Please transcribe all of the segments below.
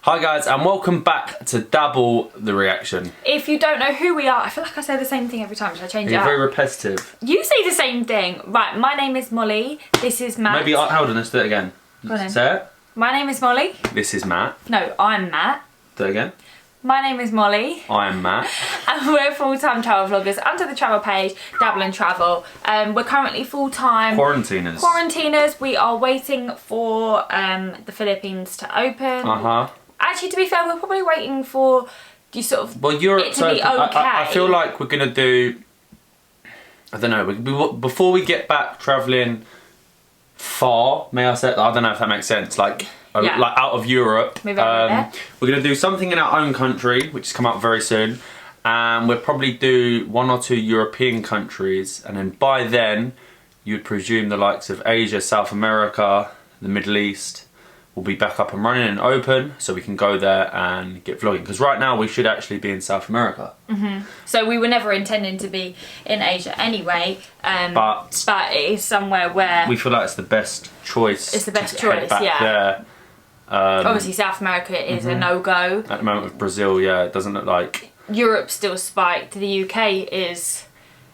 Hi guys, and welcome back to Double the Reaction. If you don't know who we are, I feel like I say the same thing every time. Should I change it up? You're very repetitive. You say the same thing. Right, my name is Molly. This is Matt. Maybe, hold on, let's do it again. Go on then. Say it. My name is Molly. This is Matt. No, I'm Matt. Do it again. My name is Molly. I'm Matt. And we're full-time travel vloggers under the travel page, Dabble and Travel. We're currently full-time quarantiners. We are waiting for the Philippines to open. Actually, to be fair, we're probably waiting for it to be okay. I feel like we're gonna do. I don't know. Before we get back traveling far, may I say? I don't know if that makes sense. Like out of Europe. We're gonna do something in our own country, which has come up very soon, and we'll probably do 1 or 2 European countries, and then by then, you'd presume the likes of Asia, South America, the Middle East will be back up and running and open, so we can go there and get vlogging. Because right now we should actually be in South America. So we were never intending to be in Asia anyway, but it is somewhere where we feel like it's the best choice. It's the best choice, yeah. There. Obviously South America is a no-go. At the moment with Brazil, yeah, it doesn't look like. Europe's still spiked. The UK is...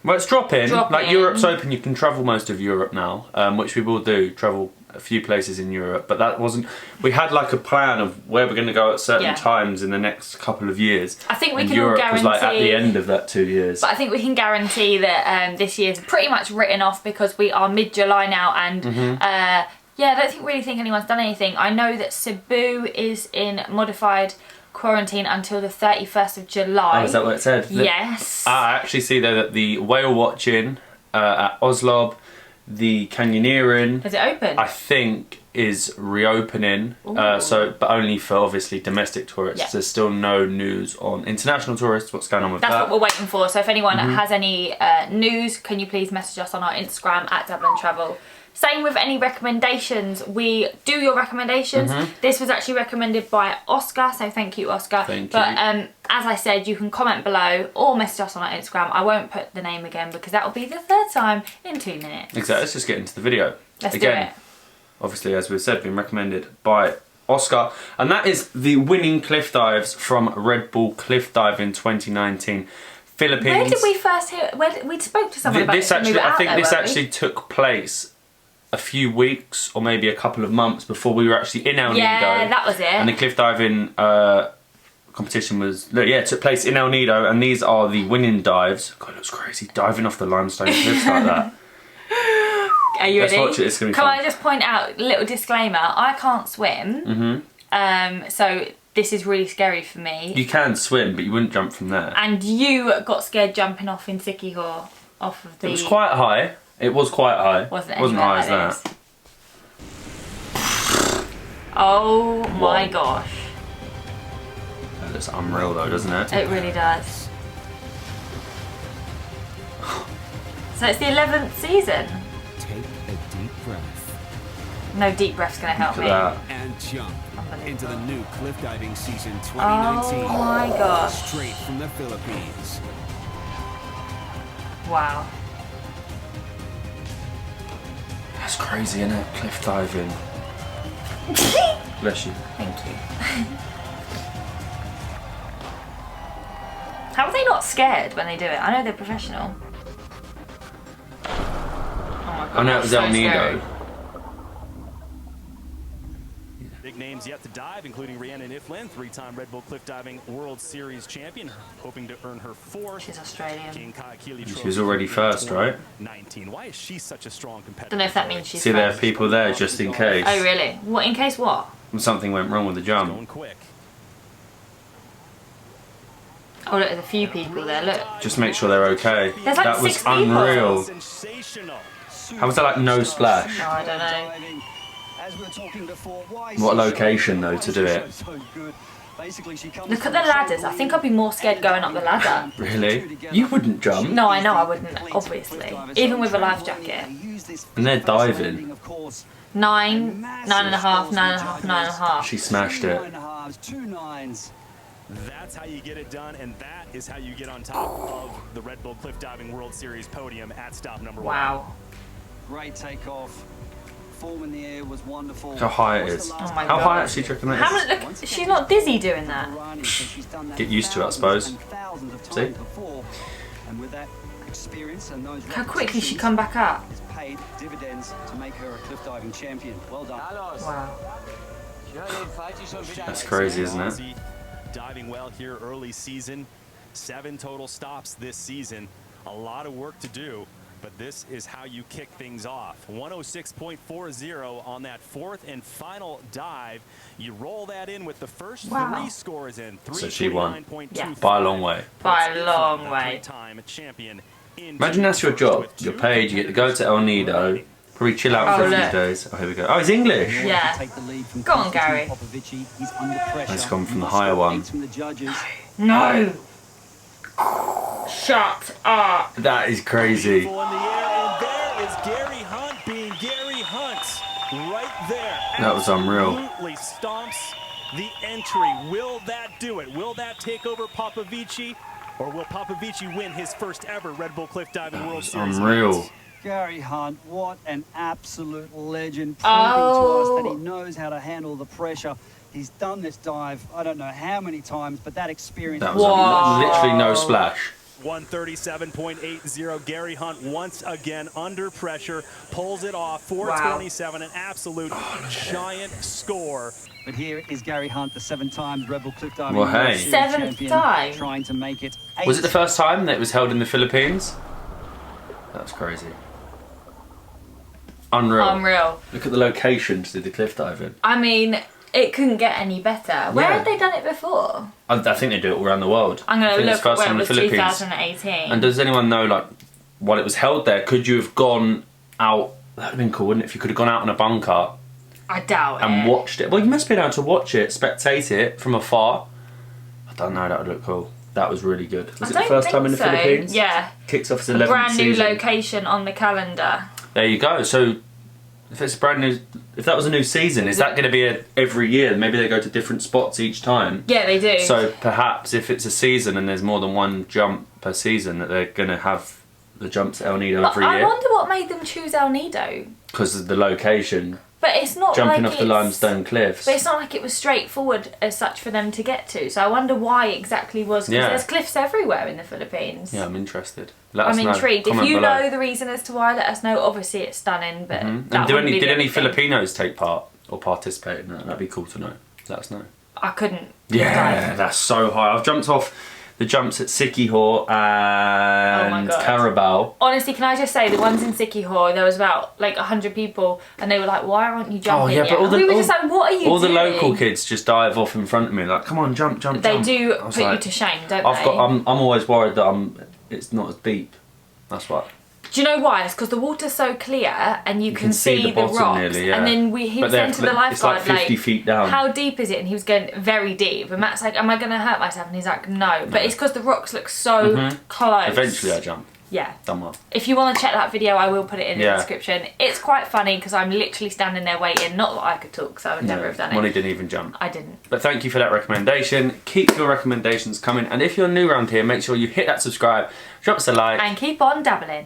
Well, it's dropping. Like Europe's open, you can travel most of Europe now, which we will do, travel a few places in Europe, but that wasn't... We had like a plan of where we're going to go at certain times in the next couple of years. I think we can Europe all guarantee... was like at the end of that 2 years. But I think we can guarantee that this year's pretty much written off because we are mid-July now and... yeah, I don't really think anyone's done anything. I know that Cebu is in modified quarantine until the 31st of July. Oh, is that what it said? Yes. I actually see though that the whale watching at Oslo, the canyoneering... Is it open? I think is reopening, but only for obviously domestic tourists. Yeah. There's still no news on international tourists. What's going on with that? That's what we're waiting for. So if anyone has any news, can you please message us on our Instagram at Dabble and Travel. Same with any recommendations. We do your recommendations. This was actually recommended by Oscar, so thank you, Oscar. Thank you. But as I said, you can comment below or message us on our Instagram. I won't put the name again because that will be the 3rd time in 2 minutes. Exactly. Let's just get into the video. Let's do it. Obviously, as we've said, been recommended by Oscar, and that is the winning cliff dives from Red Bull Cliff Diving 2019. Philippines. Where did we first hear? We spoke to someone about this. I think this actually took place a few weeks or maybe a couple of months before we were actually in El Nido. Yeah, that was it. And the cliff diving competition took place in El Nido, and these are the winning dives. God, it looks crazy diving off the limestone cliffs like that. Are you ready? Let's watch it. It's gonna be fun. Can I just point out, little disclaimer, I can't swim. So this is really scary for me. You can swim, but you wouldn't jump from there. And you got scared jumping off in Sikihor off of the... It was quite high. It was quite high. Wasn't high as that. Oh my gosh. That looks unreal though, doesn't it? It really does. So it's the 11th season. Take a deep breath. No deep breath's gonna help me. And jump into the new cliff diving season 2019. Oh my gosh. Straight from the Philippines. Wow. That's crazy, isn't it? Cliff diving. Bless you. Thank you. How are they not scared when they do it? I know they're professional. Oh my god. I know it was El Nido. Big names yet to dive, including Rhiannon Iflin, 3-time Red Bull Cliff Diving World Series champion, hoping to earn her 4th. She's Australian. She was already first, right? 19. Why is she such a strong competitor? Don't know if that means she's See, there are people there just in case. Oh really? What, in case what? Something went wrong with the jump. Going quick. Oh look, there's a few people there, look. Just make sure they're okay. There's like that was 6 people. Unreal. How was that like no splash? Oh, I don't know. What location though to do it? Look at the ladders. I think I'd be more scared going up the ladder. Really? You wouldn't jump? No, I know I wouldn't, obviously. Even with a life jacket. And they're diving. 9, 9.5, 9.5, 9.5. She smashed it. That's how you get it done, and that is how you get on top of the Red Bull Cliff Diving World Series podium at stop number 1. Wow. Great takeoff. form in the air was wonderful. Look how high it is. Oh my How God. high actually do you reckon that is? Look, she's not dizzy doing that. Get used to it, I suppose. See? And with that experience and those How quickly she come back up. It's paid dividends to make her a cliff diving champion. Well done. Wow. That's crazy, isn't it? Diving well here early season. 7 total stops this season. A lot of work to do, but this is how you kick things off. 106.40 on that 4th and final dive. You roll that in with the first 3 scores in. So she won. Yeah. By a long way. By a long way. Imagine that's your job. You're paid, you get to go to El Nido, probably chill out for a few days. Oh, here we go. Oh, he's English. Yeah. Go on, Gary. Let's come from the higher one. No. Shut up. That is crazy. In the air, and there is Gary Hunt being Gary Hunt right there. That was unreal. Absolutely stomps the entry. Will that do it? Will that take over Popovici? Or will Popovici win his first ever Red Bull Cliff Diving World Series? Unreal. Gary Hunt, what an absolute legend, proving to us that he knows how to handle the pressure. He's done this dive, I don't know how many times, but that experience... That was literally no splash. 137.80. Gary Hunt once again under pressure, pulls it off. 427, an absolute giant score. But here is Gary Hunt, the 7-time Red Bull Cliff Diving Well, hey. Seventh time. Trying to make it 8. Was it the first time that it was held in the Philippines? That's crazy. Unreal. Unreal. Look at the location to do the cliff diving. I mean, it couldn't get any better. Where had they done it before? I think they do it all around the world. I'm going to look at where it was 2018. And does anyone know, like, while it was held there, could you have gone out? That would have been cool, wouldn't it? If you could have gone out in a bunker. I doubt it. And watched it. Well, you must be able to watch it, spectate it from afar. I don't know, that would look cool. That was really good. Was it the first time in the Philippines? Yeah. Kicks off his 11th brand new season. location on the calendar. There you go. So if it's brand new, if that was a new season, is that going to be every year? Maybe they go to different spots each time. Yeah, they do. So perhaps if it's a season and there's more than one jump per season, that they're going to have the jumps at El Nido every year. I wonder what made them choose El Nido. Because of the location. But it's not jumping like off the limestone cliffs. But it's not like it was straightforward as such for them to get to. So I wonder why exactly was, because there's cliffs everywhere in the Philippines. Yeah, I'm interested. I'm intrigued. If you know the reason as to why, let us know. Obviously it's stunning, but And did any Filipinos take part or participate in that? That'd be cool to know. Let us know. I couldn't. Yeah, that's so high. I've jumped off the jumps at Siquijor and Carabao. Honestly, can I just say, the ones in Siquijor, there was about like 100 people, and they were like, "Why aren't you jumping?" Oh yeah, but we were just like, "What are you doing?" All the local kids just dive off in front of me, like, "Come on, jump, jump, They jump." do put you to shame, don't they? I'm always worried that it's not as deep. That's why. Do you know why? It's because the water's so clear and you can see the rocks. Nearly, yeah. And then he was saying to the lifeguard, it's like 50 feet down. How deep is it? And he was going very deep. And Matt's like, am I going to hurt myself? And he's like, no. But it's because the rocks look so close. Eventually I jump. Yeah. Done well. If you want to check that video, I will put it in the description. It's quite funny because I'm literally standing there waiting. Not that I could talk, because I would never have done it. Money didn't even jump. I didn't. But thank you for that recommendation. Keep your recommendations coming. And if you're new around here, make sure you hit that subscribe, drop us a like. And keep on dabbling.